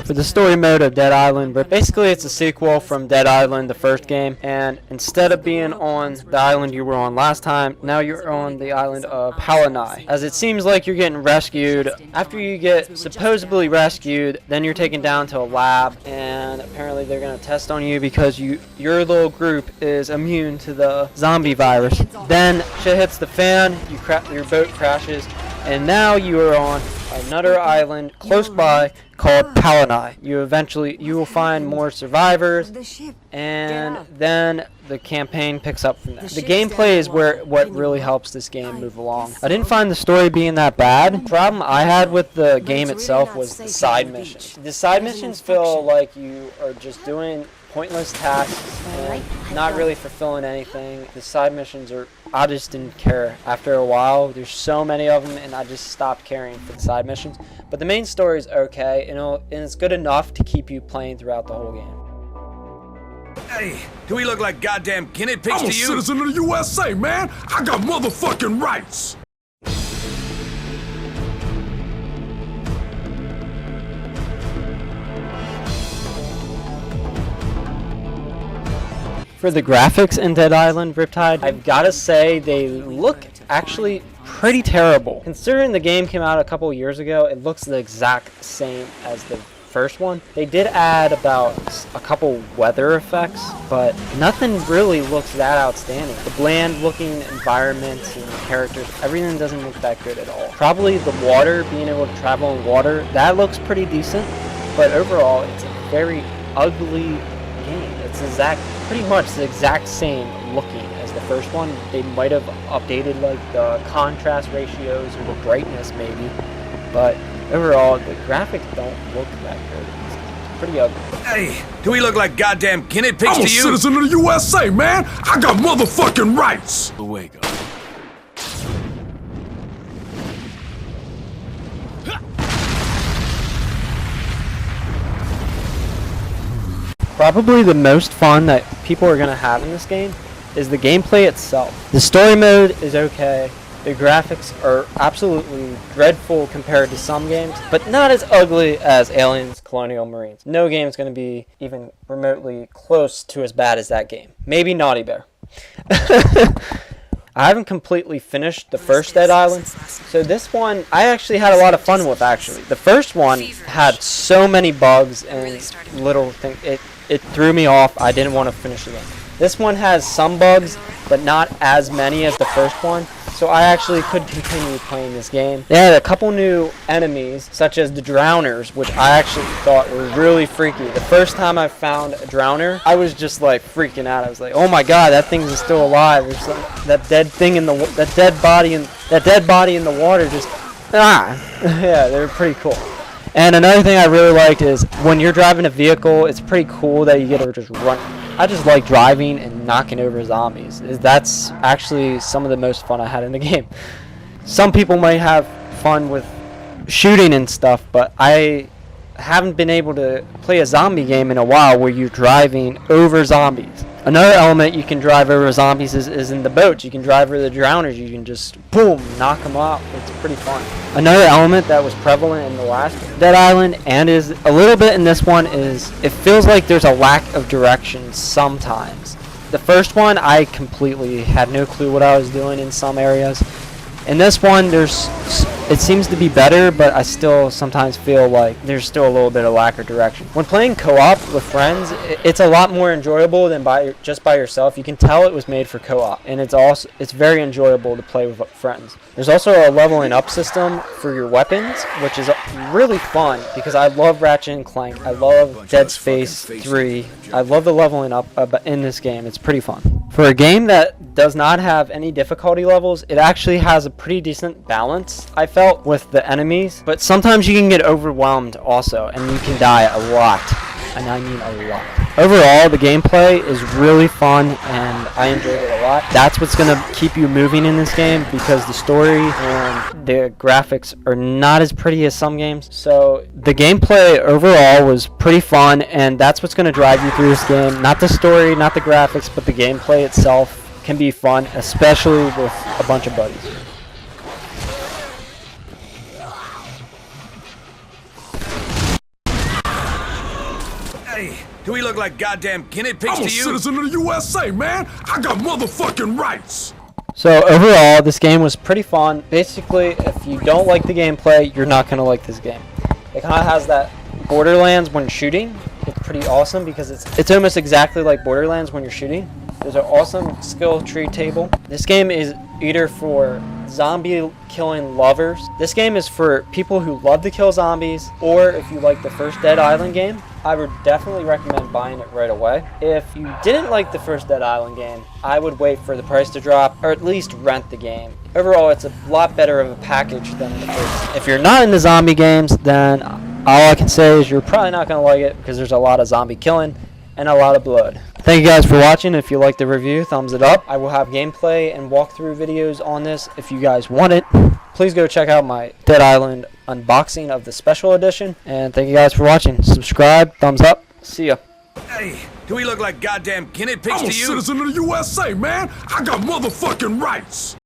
for the story mode of Dead Island. But basically, it's a sequel from Dead Island, the first game. And instead of being on the island you were on last time, now you're on the island of Palanai. As it seems like you're getting rescued. After you get supposedly rescued, then you're taken down to a lab, and apparently they're going to test on you because your little group is immune to the zombie virus. Then shit hits the fan, your boat crashes, and now you are on another island close by called Palanai. You will find more survivors, and then the campaign picks up from there. The gameplay is what really helps this game move along. I didn't find the story being that bad. The problem I had with the game itself was the side missions. The side missions feel like you are just doing pointless tasks and not really fulfilling anything. The side missions I just didn't care. After a while, there's so many of them, and I just stopped caring for the side missions. But the main story is okay, and it's good enough to keep you playing throughout the whole game. Hey, do we look like goddamn guinea pigs to you? I'm a citizen of the USA, man. I got motherfucking rights. For the graphics in Dead Island Riptide, I've got to say they look actually pretty terrible. Considering the game came out a couple years ago, it looks the exact same as the first one. They did add about a couple weather effects, but nothing really looks that outstanding. The bland looking environments and characters, everything doesn't look that good at all. Probably the water, being able to travel in water, that looks pretty decent, but overall it's a very ugly game. It's pretty much the exact same looking as the first one. They might have updated like the contrast ratios or the brightness maybe, but overall the graphics don't look that good. It's pretty ugly. Hey, do we look like goddamn guinea pigs I'm to you? I'm a citizen of the USA, man. I got motherfucking rights. Wake up. Probably the most fun that people are going to have in this game is the gameplay itself. The story mode is okay. The graphics are absolutely dreadful compared to some games, but not as ugly as Aliens Colonial Marines. No game is going to be even remotely close to as bad as that game. Maybe Naughty Bear. I haven't completely finished the first Dead Island, so this one I actually had a lot of fun with, actually. The first one had so many bugs and little things. It threw me off. I didn't want to finish it. This one has some bugs, but not as many as the first one, so I actually could continue playing this game. They had a couple new enemies, such as the drowners, which I actually thought were really freaky. The first time I found a drowner, I was just like freaking out. I was like, "Oh my god, that thing is still alive!" There's that dead thing in that dead body in the water. Just yeah, they were pretty cool. And another thing I really liked is when you're driving a vehicle, it's pretty cool that you get to just run. I just like driving and knocking over zombies. That's actually some of the most fun I had in the game. Some people might have fun with shooting and stuff, but I haven't been able to play a zombie game in a while where you're driving over zombies. Another element you can drive over zombies is in the boats. You can drive over the drowners. You can just, boom, knock them out. It's pretty fun. Another element that was prevalent in the last Dead Island and is a little bit in this one is it feels like there's a lack of direction sometimes. The first one, I completely had no clue what I was doing in some areas. In this one, it seems to be better, but I still sometimes feel like there's still a little bit of lack of direction. When playing co-op with friends, it's a lot more enjoyable than just by yourself. You can tell it was made for co-op, and it's very enjoyable to play with friends. There's also a leveling up system for your weapons, which is really fun because I love Ratchet and Clank. I love Dead Space 3. I love the leveling up in this game. It's pretty fun. For a game that does not have any difficulty levels, it actually has a pretty decent balance, I felt, with the enemies. But sometimes you can get overwhelmed also, and you can die a lot. And I mean a lot. Overall, the gameplay is really fun, and I enjoyed it a lot. That's what's going to keep you moving in this game, because the story and the graphics are not as pretty as some games. So the gameplay overall was pretty fun, and that's what's going to drive you through this game. Not the story, not the graphics, but the gameplay itself can be fun, especially with a bunch of buddies. Hey, do we look like goddamn guinea pigs I'm a to you? citizen of the USA, man. I got motherfucking rights. So overall, this game was pretty fun. Basically, if you don't like the gameplay, you're not going to like this game. It kind of has that Borderlands when shooting. It's pretty awesome because it's almost exactly like Borderlands when you're shooting. There's an awesome skill tree table. This game is either for zombie killing lovers. This game is for people who love to kill zombies, or if you like the first Dead Island game, I would definitely recommend buying it right away. If you didn't like the first Dead Island game, I would wait for the price to drop, or at least rent the game. Overall, it's a lot better of a package than the first. If you're not into zombie games, then all I can say is you're probably not going to like it because there's a lot of zombie killing and a lot of blood. Thank you guys for watching. If you liked the review, thumbs it up. I will have gameplay and walkthrough videos on this if you guys want it. Please go check out my Dead Island unboxing of the special edition. And thank you guys for watching. Subscribe, thumbs up. See ya. Hey, do we look like goddamn guinea pigs I'm a to you? citizen of the USA, man. I got motherfucking rights.